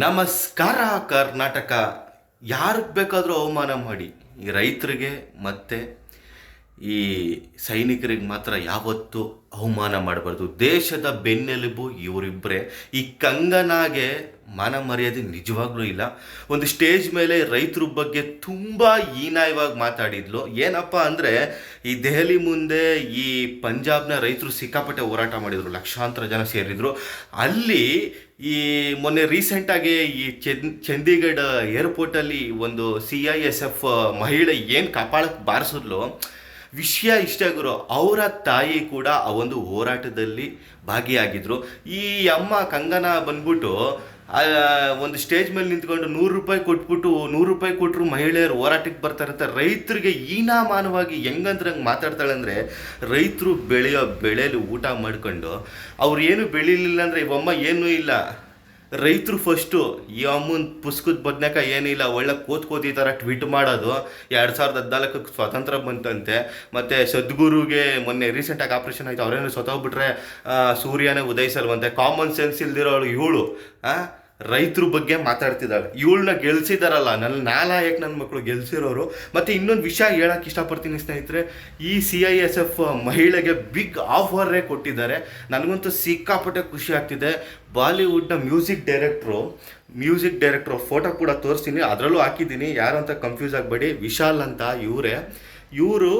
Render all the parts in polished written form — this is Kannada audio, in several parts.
ನಮಸ್ಕಾರ ಕರ್ನಾಟಕ. ಯಾರಿಗೆ ಬೇಕಾದರೂ ಅವಮಾನ ಮಾಡಿ, ಈ ರೈತರಿಗೆ ಮತ್ತು ಈ ಸೈನಿಕರಿಗೆ ಮಾತ್ರ ಯಾವತ್ತೂ ಅವಮಾನ ಮಾಡಬಾರ್ದು. ದೇಶದ ಬೆನ್ನೆಲುಬು ಇವರಿಬ್ಬರೇ. ಈ ಕಂಗನಾಗೆ ಮಾನ ಮರ್ಯಾದೆ ನಿಜವಾಗ್ಲೂ ಇಲ್ಲ. ಒಂದು ಸ್ಟೇಜ್ ಮೇಲೆ ರೈತರ ಬಗ್ಗೆ ತುಂಬ ಹೀನಾಯವಾಗಿ ಮಾತಾಡಿದ್ಲು. ಏನಪ್ಪ ಅಂದರೆ, ಈ ದೆಹಲಿ ಮುಂದೆ ಈ ಪಂಜಾಬ್ನ ರೈತರು ಸಿಕ್ಕಾಪಟ್ಟೆ ಹೋರಾಟ ಮಾಡಿದರು, ಲಕ್ಷಾಂತರ ಜನ ಸೇರಿದರು. ಅಲ್ಲಿ ಈ ಮೊನ್ನೆ ರೀಸೆಂಟಾಗಿ ಈ ಚಂಡೀಗಢ ಏರ್ಪೋರ್ಟಲ್ಲಿ ಒಂದು CISF ಮಹಿಳೆ ಏನು ಕಪಾಳಕ್ಕೆ ಬಾರಿಸಿದ್ಲು, ವಿಷಯ ಇಷ್ಟ ಗುರು. ಅವರ ತಾಯಿ ಕೂಡ ಆ ಒಂದು ಹೋರಾಟದಲ್ಲಿ ಭಾಗಿಯಾಗಿದ್ದರು. ಈ ಅಮ್ಮ ಕಂಗನಾ ಬಂದ್ಬಿಟ್ಟು ಒಂದು ಸ್ಟೇಜ್ ಮೇಲೆ ನಿಂತ್ಕೊಂಡು ₹100 ಕೊಟ್ಬಿಟ್ಟು, ₹100 ಕೊಟ್ಟರು ಮಹಿಳೆಯರು ಹೋರಾಟಕ್ಕೆ ಬರ್ತಾರಂತ ರೈತರಿಗೆ ಹೀನಾಮಾನವಾಗಿ ಹೆಂಗಂದ್ರಂಗೆ ಮಾತಾಡ್ತಾಳೆ. ಅಂದರೆ ರೈತರು ಬೆಳೆಯೋ ಬೆಳೆಯಲ್ಲಿ ಊಟ ಮಾಡ್ಕೊಂಡು ಅವ್ರು ಏನು ಬೆಳೀಲಿಲ್ಲ ಅಂದರೆ ಇವಮ್ಮ ಏನೂ ಇಲ್ಲ. ರೈತರು ಫಸ್ಟು. ಈ ಅಮ್ಮನ ಪುಸ್ತಕದ ಬದನೇಕಾಯಿ ಏನಿಲ್ಲ, ಒಳ್ಳೆ ಕೋತಿ ಥರ ಟ್ವೀಟ್ ಮಾಡೋದು. 2014 ಸ್ವಾತಂತ್ರ್ಯ ಬಂತಂತೆ. ಮತ್ತು ಸದ್ಗುರುಗೆ ಮೊನ್ನೆ ರೀಸೆಂಟಾಗಿ ಆಪ್ರೇಷನ್ ಆಯಿತು, ಅವರೇನು ಸತ್ತೋಗ್ಬಿಟ್ರೆ ಸೂರ್ಯನೇ ಉದಯಿಸಲ್ವಂತೆ. ಕಾಮನ್ ಸೆನ್ಸ್ ಇಲ್ದಿರೋಳು ಇವಳು ರೈತರ ಬಗ್ಗೆ ಮಾತಾಡ್ತಿದ್ದಾಳೆ. ಇವಳನ್ನ ಗೆಲ್ಸಿದಾರಲ್ಲ, ನಾಲಾಯಕ್ ನನ್ನ ಮಕ್ಕಳು ಗೆಲ್ಸಿರೋರು. ಮತ್ತು ಇನ್ನೊಂದು ವಿಷಯ ಹೇಳೋಕ್ಕೆ ಇಷ್ಟಪಡ್ತೀನಿ ಸ್ನೇಹಿತರೆ, ಈ CISF ಮಹಿಳೆಗೆ ಬಿಗ್ ಆಫರೇ ಕೊಟ್ಟಿದ್ದಾರೆ. ನನಗಂತೂ ಸಿಕ್ಕಾಪಟ್ಟೆ ಖುಷಿ ಆಗ್ತಿದೆ. ಬಾಲಿವುಡ್ನ ಮ್ಯೂಸಿಕ್ ಡೈರೆಕ್ಟ್ರು ಫೋಟೋ ಕೂಡ ತೋರಿಸ್ತೀನಿ, ಅದರಲ್ಲೂ ಹಾಕಿದ್ದೀನಿ, ಯಾರು ಅಂತ ಕನ್ಫ್ಯೂಸ್ ಆಗಬೇಡಿ. ವಿಶಾಲ್ ಅಂತ ಇವರು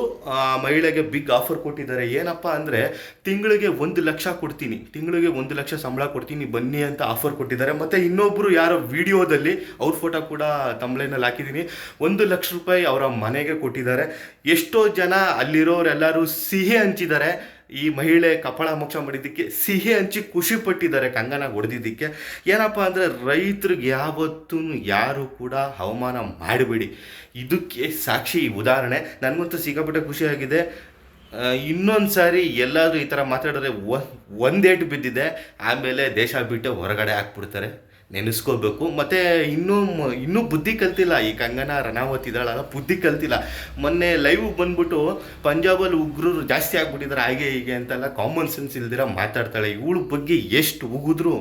ಮಹಿಳೆಗೆ ಬಿಗ್ ಆಫರ್ ಕೊಟ್ಟಿದ್ದಾರೆ. ಏನಪ್ಪ ಅಂದರೆ, ತಿಂಗಳಿಗೆ 1 ಲಕ್ಷ ಕೊಡ್ತೀನಿ, ತಿಂಗಳಿಗೆ 1 ಲಕ್ಷ ಸಂಬಳ ಕೊಡ್ತೀನಿ, ಬನ್ನಿ ಅಂತ ಆಫರ್ ಕೊಟ್ಟಿದ್ದಾರೆ. ಮತ್ತು ಇನ್ನೊಬ್ಬರು ಯಾರೋ ವಿಡಿಯೋದಲ್ಲಿ ಅವ್ರ ಫೋಟೋ ಕೂಡ ತಮ್ಲೈನಲ್ಲಿ ಹಾಕಿದ್ದೀನಿ, ₹1 ಲಕ್ಷ ಅವರ ಮನೆಗೆ ಕೊಟ್ಟಿದ್ದಾರೆ. ಎಷ್ಟೋ ಜನ ಅಲ್ಲಿರೋರೆಲ್ಲರೂ ಸಿಹಿ ಹಂಚಿದ್ದಾರೆ. ಈ ಮಹಿಳೆ ಕಪಾಳ ಮೋಕ್ಷ ಮಾಡಿದ್ದಕ್ಕೆ ಸಿಹಿ ಹಂಚಿ ಖುಷಿ ಪಟ್ಟಿದ್ದಾರೆ, ಕಂಗನಾಗ ಹೊಡೆದಿದ್ದಕ್ಕೆ. ಏನಪ್ಪ ಅಂದರೆ, ರೈತರಿಗೆ ಯಾವತ್ತೂ ಯಾರು ಕೂಡ ಅವಮಾನ ಮಾಡಬೇಡಿ. ಇದಕ್ಕೆ ಸಾಕ್ಷಿ ಉದಾಹರಣೆ. ನನಗಂತೂ ಸಿಕ್ಕಾಪಟ್ಟೆ ಖುಷಿಯಾಗಿದೆ. ಇನ್ನೊಂದು ಸಾರಿ ಎಲ್ಲಾದರೂ ಈ ಥರ ಮಾತಾಡಿದ್ರೆ ಒಂದೇಟು ಬಿದ್ದಿದೆ, ಆಮೇಲೆ ದೇಶ ಬಿಟ್ಟು ಹೊರಗಡೆ ಹಾಕ್ಬಿಡ್ತಾರೆ, ನೆನೆಸ್ಕೋಬೇಕು. ಮತ್ತು ಇನ್ನೂ ಬುದ್ಧಿ ಕಲ್ತಿಲ್ಲ ಈ ಕಂಗನಾ ರನಾವತ್ ಇದ್ದಾಳಲ್ಲ, ಬುದ್ಧಿ ಕಲ್ತಿಲ್ಲ. ಮೊನ್ನೆ ಲೈವ್ ಬಂದ್ಬಿಟ್ಟು ಪಂಜಾಬಲ್ಲಿ ಉಗ್ರರು ಜಾಸ್ತಿ ಆಗ್ಬಿಟ್ಟಿದ್ದಾರೆ, ಹಾಗೆ ಹೀಗೆ ಅಂತೆಲ್ಲ ಕಾಮನ್ ಸೆನ್ಸ್ ಇಲ್ದಿರ ಮಾತಾಡ್ತಾಳೆ. ಇವಳ ಬಗ್ಗೆ ಎಷ್ಟು ಉಗಿದ್ರು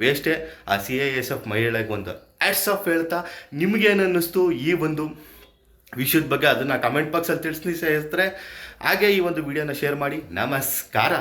ವೇಸ್ಟೇ. ಆ CISF ಮಹಿಳೆಗೆ ಒಂದು ಹ್ಯಾಟ್ಸ್ ಆಫ್ ಹೇಳ್ತಾ, ನಿಮಗೇನು ಅನ್ನಿಸ್ತು ಈ ಒಂದು ವಿಷಯದ ಬಗ್ಗೆ ಅದನ್ನು ಕಮೆಂಟ್ ಬಾಕ್ಸಲ್ಲಿ ತಿಳಿಸಿ ಸ್ನೇಹಿತರೆ. ಹಾಗೆ ಈ ಒಂದು ವಿಡಿಯೋನ ಶೇರ್ ಮಾಡಿ. ನಮಸ್ಕಾರ.